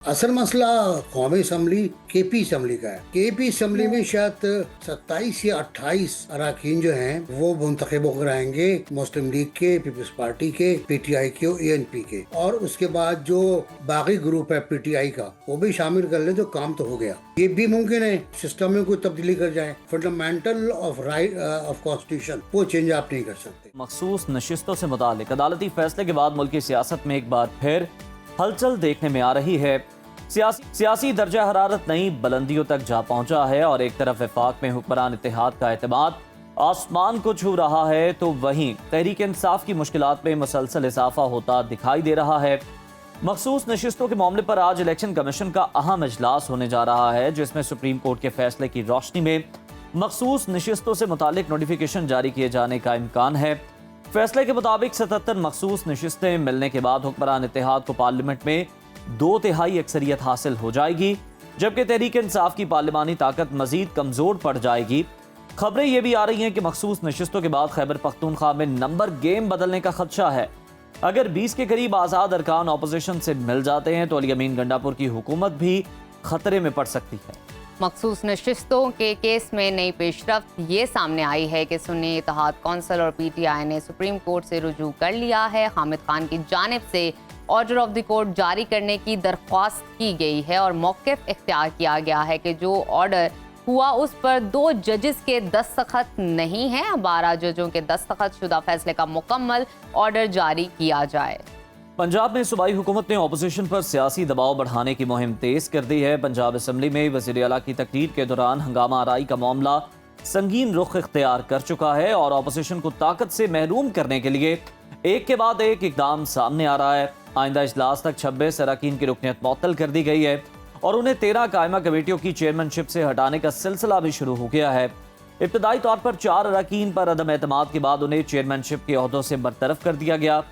असल मसला कौमी असम्बली केपी असम्बली का है। केपी असम्बली में शायद 27 या 28 अरकान जो हैं वो मुंतखब होकर आएंगे, मुस्लिम लीग के, पीपल्स पार्टी के, पीटीआई के और एएनपी के। और उसके बाद जो बाकी ग्रुप है पीटीआई का वो भी शामिल कर ले तो काम तो हो गया। ये भी मुमकिन है सिस्टम में कोई तब्दीली कर जाए। Fundamental of right of constitution वो चेंज आप नहीं कर सकते। मखसूस नशिस्तों से मुतालिक अदालती फैसले के बाद मुल्की सियासत में एक बार फिर हलचल देखने में आ रही है। सियासी दर्जा हरारत नई बुलंदियों तक जा पहुंचा है और एक तरफ वफाक में हुक्मरान इत्तेहाद का एतमाद आसमान को छू रहा है, तो वहीं तहरीक इंसाफ की मुश्किलात में मुसलसल इजाफा होता दिखाई दे रहा है। मखसूस नशिस्तों के मामले पर आज इलेक्शन कमीशन का अहम इजलास होने जा रहा है, जिसमें सुप्रीम कोर्ट के फैसले की रोशनी में मखसूस नशिस्तों से मुतालिक नोटिफिकेशन जारी किए जाने का इम्कान है। फैसले के मुताबिक 77 मखसूस नशिस्तें मिलने के बाद हुक्मरान इत्तेहाद को पार्लियामेंट में 2/3 अक्सरियत हासिल हो जाएगी, जबकि तहरीक इंसाफ की पार्लिमानी ताकत मजीद कमजोर पड़ जाएगी। खबरें यह भी आ रही हैं कि मखसूस नशिस्तों के बाद खैबर पख्तूनख्वा में नंबर गेम बदलने का खदशा है। अगर 20 के करीब आज़ाद अरकान ऑपोजिशन से मिल जाते हैं तो अली अमीन गंडापुर की हुकूमत भी खतरे में पड़ सकती है। मखसूस नशिस्तों के केस में नई पेशरफ्त ये सामने आई है कि सुन्नी इत्तेहाद कौंसिल और पीटीआई ने सुप्रीम कोर्ट से रुजू कर लिया है। हामिद खान की जानिब से ऑर्डर ऑफ द कोर्ट जारी करने की दरख्वास्त की गई है और मौक़िफ़ इख्तियार किया गया है कि जो ऑर्डर हुआ उस पर 2 जजेस के दस्तखत नहीं हैं। 12 जजों के दस्तखत शुदा फैसले का मुकम्मल ऑर्डर जारी किया जाए। पंजाब में सूबाई हुकूमत ने अपोजिशन पर सियासी दबाव बढ़ाने की मुहिम तेज कर दी है। पंजाब असम्बली में वज़ीर आला की तकरीर के दौरान हंगामा आराई का मामला संगीन रुख इख्तियार कर चुका है और अपोजिशन को ताकत से महरूम करने के लिए एक के बाद एक इकदाम सामने आ रहा है। आइंदा इजलास तक 26 अरकान की रुकनियत मुअत्तल कर दी गई है और उन्हें 13 कायमा कमेटियों की चेयरमैनशिप से हटाने का सिलसिला भी शुरू हो गया है। इब्तदाई तौर पर 4 अरकान पर अदम एतमाद के बाद उन्हें चेयरमैनशिप के ओहदों से बरतरफ कर दिया गया।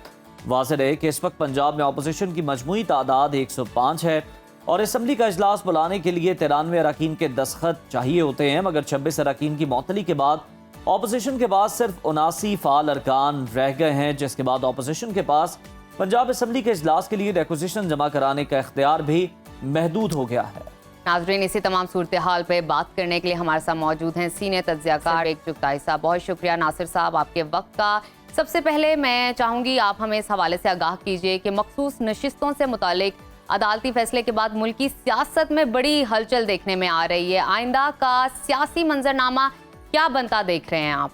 वाज़ेह है कि इस वक्त पंजाब में अपोजिशन की मजमूई तादाद 105 है और असम्बली का इजलास बुलाने के लिए 93 अरकान के दस्तखत चाहिए होते हैं, मगर 26 अरकान की मुअत्तली के बाद अपोजिशन के पास सिर्फ 79 फाल अरकान रह गए हैं, जिसके बाद अपोजिशन के पास पंजाब असम्बली के इजलास के लिए रिक्विजिशन जमा कराने का इख्तियार भी महदूद हो गया है। नाज़रीन, इसी तमाम सूरत हाल पर बात करने के लिए हमारे साथ मौजूद हैं सीनियर तज्ज़ियाकार एक चुगताई साहब। बहुत शुक्रिया नासिर साहब आपके वक्त का। सबसे पहले मैं चाहूँगी आप हमें इस हवाले से आगाह कीजिए कि मखसूस नशिस्तों से मुतालिक अदालती फैसले के बाद मुल्क की सियासत में बड़ी हलचल देखने में आ रही है। आइंदा का सियासी मंजरनामा क्या बनता देख रहे हैं आप?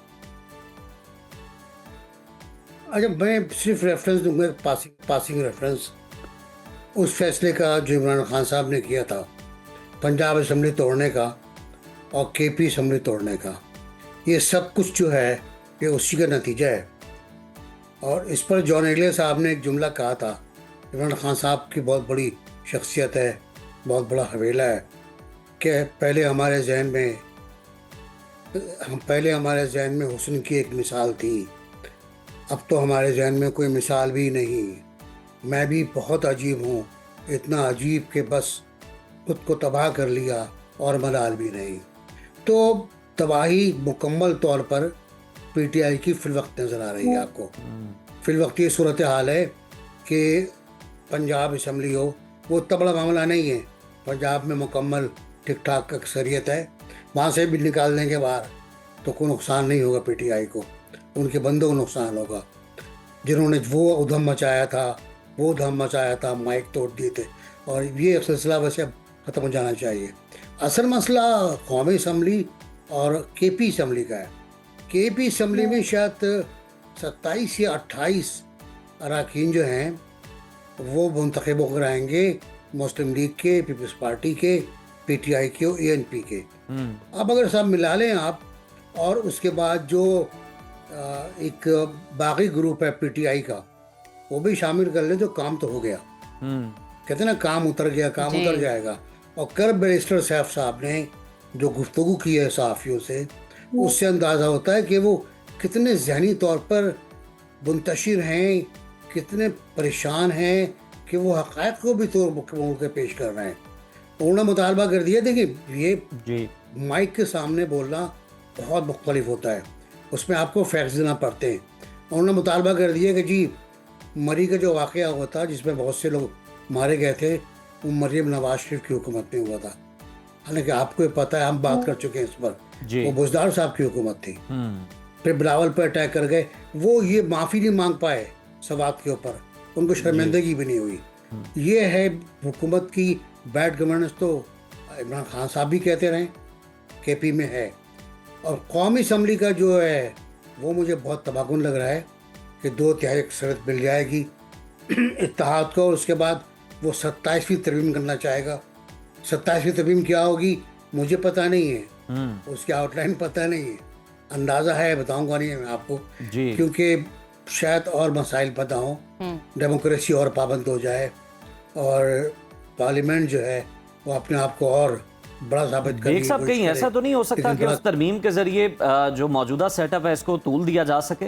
अच्छा, मैं सिर्फ रेफरेंस दूंगा, पासिंग रेफरेंस उस फैसले का जो इमरान खान साहब ने किया था पंजाब असम्बली तोड़ने का और केपी असम्बली तोड़ने का। ये सब कुछ जो है ये उसी का नतीजा है। और इस पर जॉन एगले साहब ने एक जुमला कहा था, इमरान खान साहब की बहुत बड़ी शख्सियत है, बहुत बड़ा हवेला है, कि पहले हमारे जहन में हुस्न की एक मिसाल थी, अब तो हमारे जहन में कोई मिसाल भी नहीं। मैं भी बहुत अजीब हूँ, इतना अजीब कि बस खुद को तबाह कर लिया और मलाल भी नहीं। तो तबाही मुकम्मल तौर पर पीटीआई की फिलवक्त नज़र आ रही है आपको। फिलवक्त ये सूरत हाल है कि पंजाब असम्बली हो वो इतना बड़ा मामला नहीं है। पंजाब में मुकम्मल ठीक ठाक अक्सरियत है, वहाँ से भी निकाल देंगे बाहर तो कोई नुकसान नहीं होगा पीटीआई को, उनके बंदों को नुकसान होगा। जिन्होंने वो उधम मचाया था, माइक तोड़ दिए थे, और ये सिलसिला वैसे अब ख़त्म हो जाना चाहिए। असल मसला कौमी असम्बली और केपी असम्बली का है। केपी असम्बली में शायद 27 या 28 अरकान जो हैं वो मुंतखब होकर आएंगे, मुस्लिम लीग के, पीपल्स पार्टी के, पीटीआई के और एएनपी के। अब अगर सब मिला लें आप, और उसके बाद जो एक बाकी ग्रुप है पीटीआई का वो भी शामिल कर ले तो काम तो हो गया। कहते हैं ना, काम उतर जाएगा। और कर बैरिस्टर सैफ साहब ने जो गुफ्तगू की है सहाफ़ियों से, उससे अंदाज़ा होता है कि वो कितने ज़हनी तौर पर मुंतशिर हैं, कितने परेशान हैं कि वो हक़ाइक़ को भी तोड़ के पेश कर रहे हैं। उन्होंने मुतालबा कर दिया। देखिए, ये माइक के सामने बोलना बहुत मुख्तलिफ होता है, उसमें आपको फैक्ट्स देना पड़ते हैं। उन्होंने मुतालबा कर दिया कि जी मरी का जो वाक़या हुआ था जिसमें बहुत से लोग मारे गए थे, वो मरियम नवाज शरीफ की हुकूमत में हुआ था। हालांकि आपको ये पता है, हम बात कर चुके हैं इस पर, जी। वो बुज़दार साहब की हुकूमत थी। फिर बिलावल पर अटैक कर गए, वो ये माफ़ी नहीं मांग पाए सवात के ऊपर, उनको शर्मिंदगी भी नहीं हुई। ये है हुकूमत की बैड गवर्नेंस। तो इमरान खान साहब भी कहते रहे केपी में है। और कौमी असम्बली का जो है वो मुझे बहुत तबाकुन लग रहा है कि 2/3 अक्सरियत मिल जाएगी इत्तेहाद को, और उसके बाद वो 27वीं तरमीम करना चाहेगा। 27वीं तरमीम क्या होगी मुझे पता नहीं है, उसकी आउटलाइन पता नहीं है, अंदाज़ा है, बताऊंगा नहीं मैं आपको, जी। क्योंकि शायद और मसाइल पता हों, डेमोक्रेसी और पाबंद हो जाए और पार्लियामेंट जो है वो अपने आप को और बड़ा साबित करने देख की साहब, कोशिश कहीं करे। ऐसा तो नहीं हो सकता लेकिन कि बड़ा- उस तरमीम के जरिए जो मौजूदा सेटअप है इसको तूल दिया जा सके?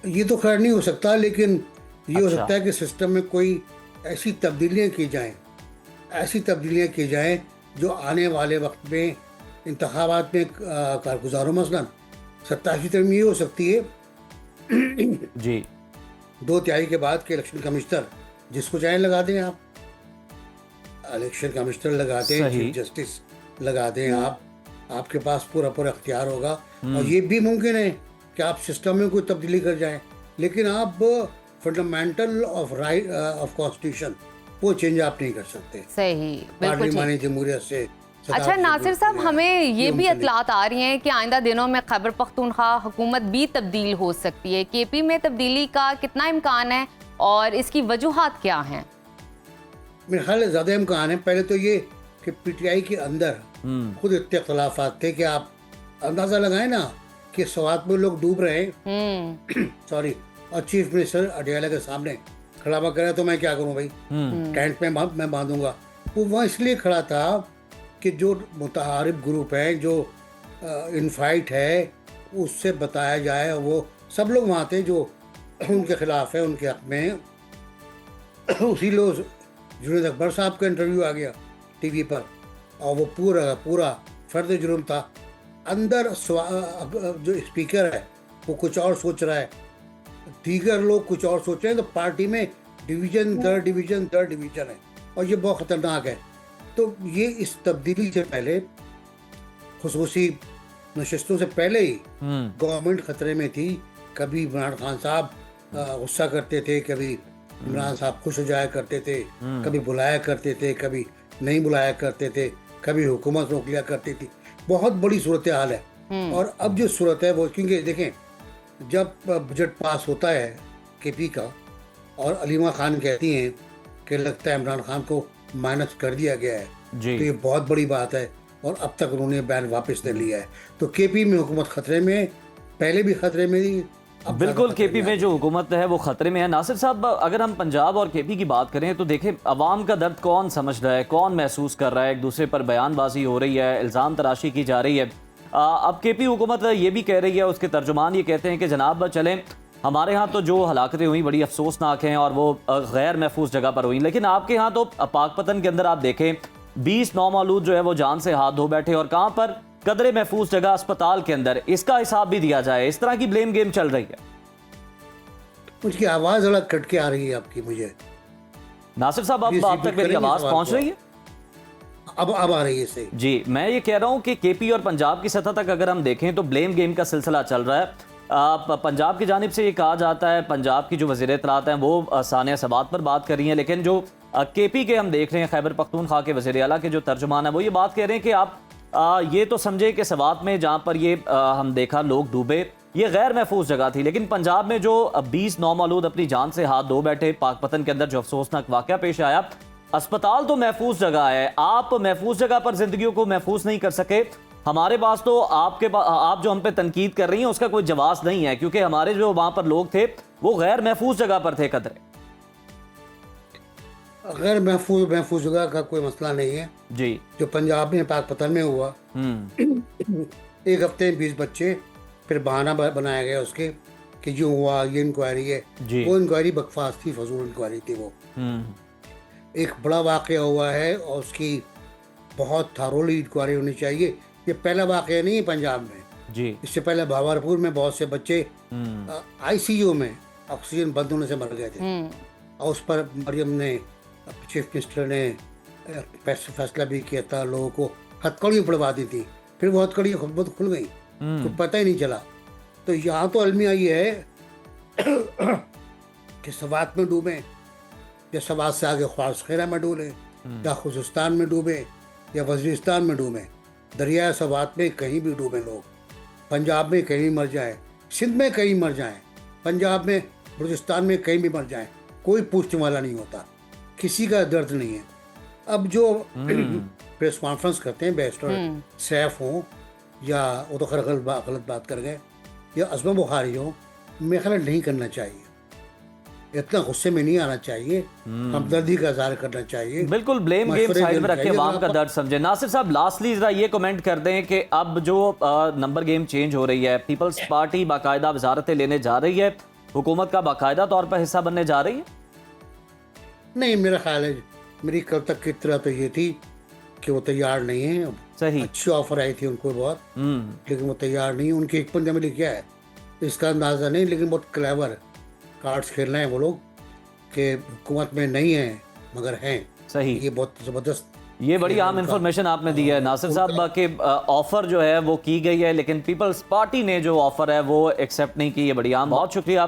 ये तो खैर नहीं हो सकता, लेकिन ये हो अच्छा। सकता है कि सिस्टम में कोई ऐसी तब्दीलियाँ की जाएं जो आने वाले वक्त में इंतखाबात में कारगुजार हो। मसलन 27वीं तरमीम ये हो सकती है जी। 2/3 के बाद के इलेक्शन कमिश्नर जिसको चाहे लगा दें आप, इलेक्शन कमिश्नर लगा दें, सही। चीफ जस्टिस लगा दें आप, आपके पास पूरा अख्तियार होगा। और ये भी मुमकिन है कि आप सिस्टम में कोई तब्दीली कर जाएं, लेकिन आप fundamental of right of constitution वो चेंज आप नहीं कर सकते सही, बिल्कुल ठीक। पार्लियामानी जमहूरियत से। अच्छा नासिर साहब, हमें ये भी इतलात आ रही हैं कि आइंदा दिनों में खैबर पख्तूनख्वा हुकूमत भी तब्दील हो सकती है। केपी में तब्दीली का कितना इम्कान है और इसकी वजूहात क्या हैं? मेरे ख्याल ज़्यादा इम्कान है। पहले तो ये कि पीटीआई के अंदर खुद इतने इख्तलाफात थे कि आप अंदाज़ा लगाएं ना कि सवात में लोग डूब रहे हैं सॉरी, और चीफ मिनिस्टर अडयाला के सामने खड़ा हुआ करे तो मैं क्या करूं भाई, टेंट में मैं बांधूंगा। वो वहाँ इसलिए खड़ा था कि जो मुतहारिब ग्रुप है, जो इनफाइट है, उससे बताया जाए। और वो सब लोग वहाँ थे जो उनके खिलाफ है, उनके हक में। उसी लोग जुनैद अकबर साहब का इंटरव्यू आ गया टीवी पर, और वो पूरा फर्द जुर्म था। अंदर जो स्पीकर है वो कुछ और सोच रहा है, दीगर लोग कुछ और सोच रहे हैं। तो पार्टी में डिवीजन दर डिवीजन है, और ये बहुत ख़तरनाक है। तो ये इस तब्दीली से पहले, खुसूसी नशिस्तों से पहले ही गवर्नमेंट खतरे में थी। कभी इमरान खान साहब गुस्सा करते थे, कभी इमरान साहब खुश हो जाया करते थे, कभी बुलाया करते थे, कभी नहीं बुलाया करते थे, कभी हुकूमत रोक लिया करती थी। बहुत बड़ी सूरत हाल है। और अब जो सूरत है वो, क्योंकि देखें जब बजट पास होता है केपी का और अलीमा खान कहती हैं कि लगता है इमरान खान को माइनस कर दिया गया है, जी। तो ये बहुत बड़ी बात है। और अब तक उन्होंने बैन वापस ले लिया है। तो केपी में हुकूमत खतरे में है, पहले भी खतरे में थी, अब बिल्कुल खतरे केपी में में आ जो गई। हुकूमत है वो खतरे में है। नासिर साहब, अगर हम पंजाब और केपी की बात करें तो देखें, अवाम का दर्द कौन समझ रहा है, कौन महसूस कर रहा है? एक दूसरे पर बयानबाजी हो रही है, इल्ज़ाम तराशी की जा रही है। अब केपी हुकूमत ये भी कह रही है, उसके तर्जुमान ये कहते हैं कि जनाब चलें, हमारे यहाँ तो जो हलाकतें हुई बड़ी अफसोसनाक हैं और वो गैर महफूज जगह पर हुई, लेकिन आपके यहाँ तो पाकपतन के अंदर आप देखें 20 नौमालूद जो है वो जान से हाथ धो बैठे, और कहाँ पर कदरे महफूज जगह अस्पताल के अंदर। इसका हिसाब भी दिया जाए। इस तरह की ब्लेम गेम चल रही है। उसकी आवाज़ अलग कट के आ रही है आपकी मुझे। नासिर साहब, अब प्लीज आप तक रिपीट मेरी करेंगे आवाज़ सवाल पहुँच को? रही है? अब आ रही है सही। जी, मैं ये कह रहा हूँ कि केपी और पंजाब की सतह तक अगर हम देखें तो ब्लेम गेम का सिलसिला चल रहा है। पंजाब की जानिब से ये कहा जाता है, पंजाब की जो वज़ीर इत्तलात हैं वो सानिया सबात पर बात कर रही हैं, लेकिन जो केपी के हम देख रहे हैं, खैबर पख्तूनख्वा के वज़ीर आला के जो तर्जुमान है वो ये बात कह रहे हैं कि आप ये तो समझे कि सवात में जहाँ पर ये हम देखा लोग डूबे, ये गैर महफूज जगह थी, लेकिन पंजाब में जो 20 नौमालूद अपनी जान से हाथ धो बैठे, पाकपतन के अंदर जो अफसोसनाक वाक़या पेश आया, अस्पताल तो महफूज जगह है, आप महफूज जगह पर जिंदगियों को महफूज नहीं कर सके। हमारे पास तो आप जो हम पे तनकीद कर रही हैं उसका कोई जवाब नहीं है, क्योंकि हमारे जो वहां पर लोग थे वो गैर महफूज जगह पर थे। कदरे गैर महफूज जगह का कोई मसला नहीं है जी। जो पंजाब में पाकपतन में हुआ। एक हफ्ते में 20 बच्चे, फिर बहाना बनाया गया उसके कि जो हुआ ये इंक्वायरी है। जी। वो इंक्वायरी बकवास थी, फजूल इंक्वायरी थी। वो एक बड़ा वाक़या हुआ है और उसकी बहुत थारोली इंक्वायरी होनी चाहिए। ये पहला वाक़या नहीं है पंजाब में जी। इससे पहले भावलपुर में बहुत से बच्चे आईसीयू में ऑक्सीजन बंद होने से मर गए थे। और उस पर मरियम ने, चीफ मिनिस्टर ने फैसला भी किया था, लोगों को हथकड़ियाँ पड़वा दी थी, फिर वो हथकड़ियाँ खुद खुल गई, कुछ पता ही नहीं चला। तो यहाँ तो अलमिया ये है कि सवात में डूबे, या सवात से आगे ख्वास खेरा में डूबे, या खुजुस्तान में डूबे, या वजीरिस्तान में डूबे, दरिया सवात में कहीं भी डूबे लोग, पंजाब में कहीं मर जाए, सिंध में कहीं मर जाए, पंजाब में, बलूचिस्तान में कहीं भी मर जाए, कोई पूछने वाला नहीं होता, किसी का दर्द नहीं है। अब जो प्रेस कॉन्फ्रेंस करते हैं बैरिस्टर सैफ हो, या वो तो खैर गलत बात कर गए, या अज़मा बुखारी हो, मेरे ख्याल नहीं करना चाहिए, इतना गुस्से में नहीं आना चाहिए, हमदर्दी का इज़हार करना चाहिए। बिल्कुल, ब्लेम गेम साइड में रखे, आवाम का दर्द समझे। नासिर साहब, लास्टली जरा ये कमेंट कर दें कि अब जो नंबर गेम चेंज हो रही है, पीपल्स पार्टी बाकायदा वजारतें लेने जा रही है, हुकूमत का बाकायदा तौर पर हिस्सा बनने जा रही है? नहीं, मेरा ख्याल है, मेरी कल तक की तरह तो ये थी कि वो तैयार नहीं है। सही, अच्छी ऑफर आई थी उनको बहुत, लेकिन वो तैयार नहीं है। उनकी हिकमत अमली क्या है इसका अंदाजा नहीं, लेकिन बहुत क्लेवर कार्ड्स खेल रहे हैं वो लोग कि हुकूमत में नहीं है मगर हैं। सही, ये बहुत जबरदस्त, ये बड़ी आम इंफॉर्मेशन आपने दी है नासिर साहब कि ऑफर जो है वो की गई है, लेकिन पीपल्स पार्टी ने जो ऑफर है वो एक्सेप्ट नहीं की। ये बड़ी आम। बहुत शुक्रिया।